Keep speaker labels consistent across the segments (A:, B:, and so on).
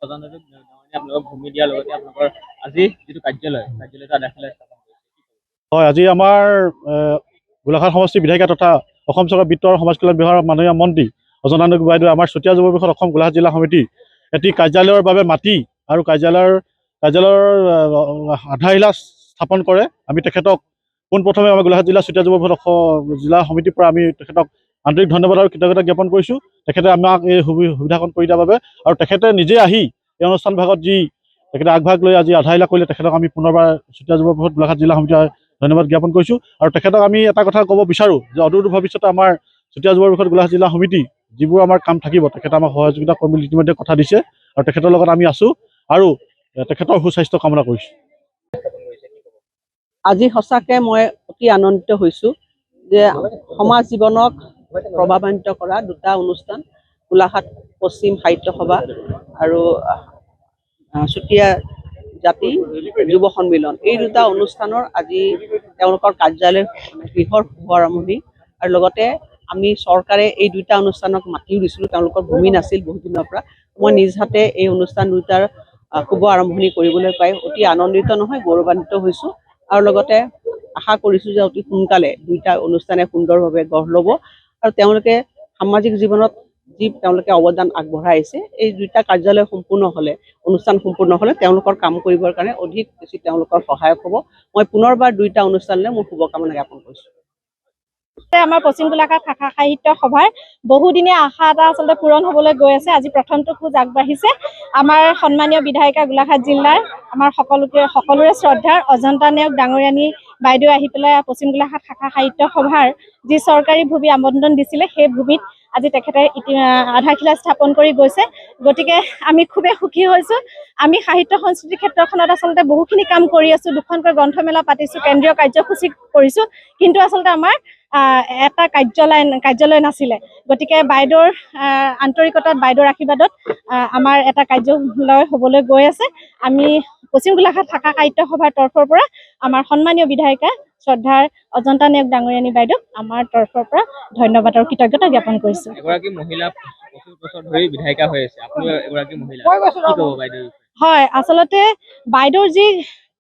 A: ভূমি দিয়াৰ লগতে আপোনালোকৰ আজি যিটো কাৰ্যালয়টো আধাৰশিলা স্থাপন কৰিছে।
B: হয়, আজি আমাৰ গোলাঘাট সমষ্টি বিধায়িকা তথা অসম চৰকাৰ বিত্ত আৰু সমাজ কল্যাণ বিভাগৰ মাননীয় মন্ত্ৰী অজন্তা নেওগ বাইদেৱে আমাৰ চতিয়া যুৱ পৰিষদ অসম গোলাঘাট জিলা সমিতি এটি কাৰ্যালয়ৰ বাবে মাটি আৰু কাৰ্যালয়ৰ আধাৰশিলা স্থাপন কৰে। আমি তেখেতক পোনপ্ৰথমে আমাৰ গোলাঘাট জিলা চতিয়া যুৱ পৰিষদ জিলা সমিতিৰ পৰা আমি তেখেতক আন্তৰিক ধন্যবাদ আৰু কৃতজ্ঞতা জ্ঞাপন কৰিছোঁ। তেখেতে আমাক এই সুবিধাকণ কৰি দিয়াৰ বাবে আৰু তেখেতে নিজে আহি এই অনুষ্ঠান ভাগত যি তেখেতে আগভাগ লৈ আজি আধাৰশিলা কৰিলে তেখেতক আমি পুনৰবাৰ চতিয়া যুৱ পৰিষদ গোলাঘাট জিলা সমিতিৰ ধন্যবাদ জ্ঞাপন কৰিছোঁ। আৰু তেখেতক আমি এটা কথা ক'ব বিচাৰোঁ যে অদূৰ ভৱিষ্যতে আমাৰ চতিয়া যুৱ পৰিষদ গোলাঘাট জিলা সমিতি যিবোৰ আমাৰ কাম থাকিব তেখেতে আমাক সহযোগিতা কৰিম বুলি ইতিমধ্যে কথা দিছে আৰু তেখেতৰ লগত আমি আছোঁ আৰু তেখেতৰ সুস্বাস্থ্য কামনা কৰিছোঁ।
C: আজি সঁচাকৈ মই অতি আনন্দিত হৈছোঁ যে সমাজ জীৱনক প্ৰভাৱান্বিত কৰা দুটা অনুষ্ঠান গোলাঘাট পশ্চিম সাহিত্য সভা আৰু চুতীয়া জাতি যুৱ সন্মিলন এই দুটা অনুষ্ঠানৰ আজি তেওঁলোকৰ কাৰ্যালয় গৃহৰ শুভাৰম্ভণি আৰু লগতে আমি চৰকাৰে এই দুটা অনুষ্ঠানক মাতিও দিছিলোঁ। তেওঁলোকৰ ভূমি নাছিল বহুত দিনৰ পৰা। মই নিজ হাতে এই অনুষ্ঠান দুটাৰ শুভ আৰম্ভণি কৰিবলৈ পাই অতি আনন্দিত নহয় গৌৰৱান্বিত হৈছোঁ আৰু লগতে আশা কৰিছোঁ যে অতি সোনকালে দুইটা অনুষ্ঠানে সুন্দৰভাৱে গঢ় ল'ব আৰু তেওঁলোকে সামাজিক জীৱনত যি তেওঁলোকে অৱদান আগবঢ়াই আহিছে এই দুইটা কাৰ্যালয় সম্পূৰ্ণ হ'লে অনুষ্ঠান সম্পূৰ্ণ হ'লে তেওঁলোকৰ কাম কৰিবৰ কাৰণে অধিক বেছি তেওঁলোকৰ সহায়ক হ'ব। মই পুনৰবাৰ দুইটা অনুষ্ঠানলৈ মোৰ শুভকামনা জ্ঞাপন কৰিছোঁ।
D: আমাৰ পশ্চিম গোলাঘাট শাখা সাহিত্য সভাৰ বহুদিনীয়া আশা এটা আচলতে পূৰণ হ'বলৈ গৈ আছে। আজি প্ৰথমটো খোজ আগবাঢ়িছে। আমাৰ সন্মানীয় বিধায়িকা গোলাঘাট জিলাৰ আমাৰ সকলোৰে শ্ৰদ্ধাৰ অজন্তা নেওগ ডাঙৰীয়ানী বাইদেউ আহি পেলাই পশ্চিম গোলাঘাট শাখা সাহিত্য সভাৰ যি চৰকাৰী ভূমি আবণ্টন দিছিলে সেই ভূমিত আজি তেখেতে আধাৰশিলা স্থাপন কৰি গৈছে। গতিকে আমি খুবেই সুখী হৈছোঁ। আমি সাহিত্য সংস্কৃতি ক্ষেত্ৰখনত আচলতে বহুখিনি কাম কৰি আছোঁ। দুখনকৈ গ্ৰন্থমেলা পাতিছোঁ, কেন্দ্ৰীয় কাৰ্যসূচী কৰিছোঁ, কিন্তু আচলতে আমাৰ এটা কাৰ্যালয় নাছিলে। গতিকে বাইদেউৰ আন্তৰিকতাত বাইদেউৰ আশীৰ্বাদত আমাৰ এটা কাৰ্যালয় হ'বলৈ গৈ আছে। আমি পশ্চিম গোলাঘাট শাখা সাহিত্য সভাৰ তৰফৰ পৰা আমাৰ সন্মানীয় বিধায়িকা শ্ৰদ্ধাৰ অজন্তা নেওগ ডাঙৰীয়ানী বাইদেউক আমাৰ তৰফৰ পৰা ধন্যবাদ আৰু কৃতজ্ঞতা জ্ঞাপন কৰিছোঁ।
A: এগৰাকী মহিলা 25 বছৰ ধৰি বিধায়িকা হৈ আছে, আপুনি এগৰাকী মহিলা, কি ক'ব বাইদেউ?
D: হয়, আচলতে বাইদেউৰ যি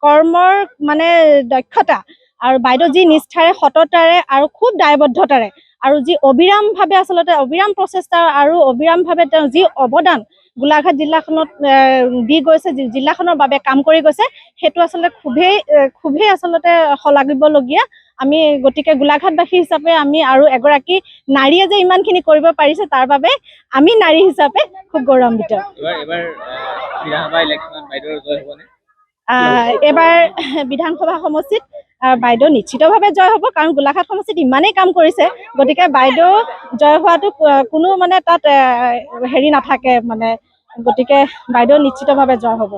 D: কৰ্মৰ মানে দক্ষতা আৰু বাইদেউ যি নিষ্ঠাৰে সততাৰে আৰু খুব দায়বদ্ধতাৰে আৰু যি অবিৰামভাৱে আচলতে অবিৰাম প্ৰচেষ্টা আৰু অবিৰামভাৱে তেওঁ যি অৱদান গোলাঘাট জিলাখনত দি গৈছে, জিলাখনৰ বাবে কাম কৰি গৈছে, সেইটো আচলতে খুবেই আচলতে শলাগিবলগীয়া। আমি গতিকে গোলাঘাটবাসী হিচাপে আমি আৰু এগৰাকী নাৰীয়ে যে ইমানখিনি কৰিব পাৰিছে তাৰ বাবে আমি নাৰী হিচাপে খুব গৌৰৱান্বিত। এইবাৰ বিধানসভা সমষ্টিত বাইদেউ নিশ্চিতভাৱে জয় হ'ব, কাৰণ গোলাঘাট সমষ্টিত ইমানেই কাম কৰিছে। গতিকে বাইদেউ জয় হোৱাটো কোনো মানে তাত হেৰি নাথাকে মানে, গতিকে বাইদেউ নিশ্চিতভাৱে জয় হ'ব।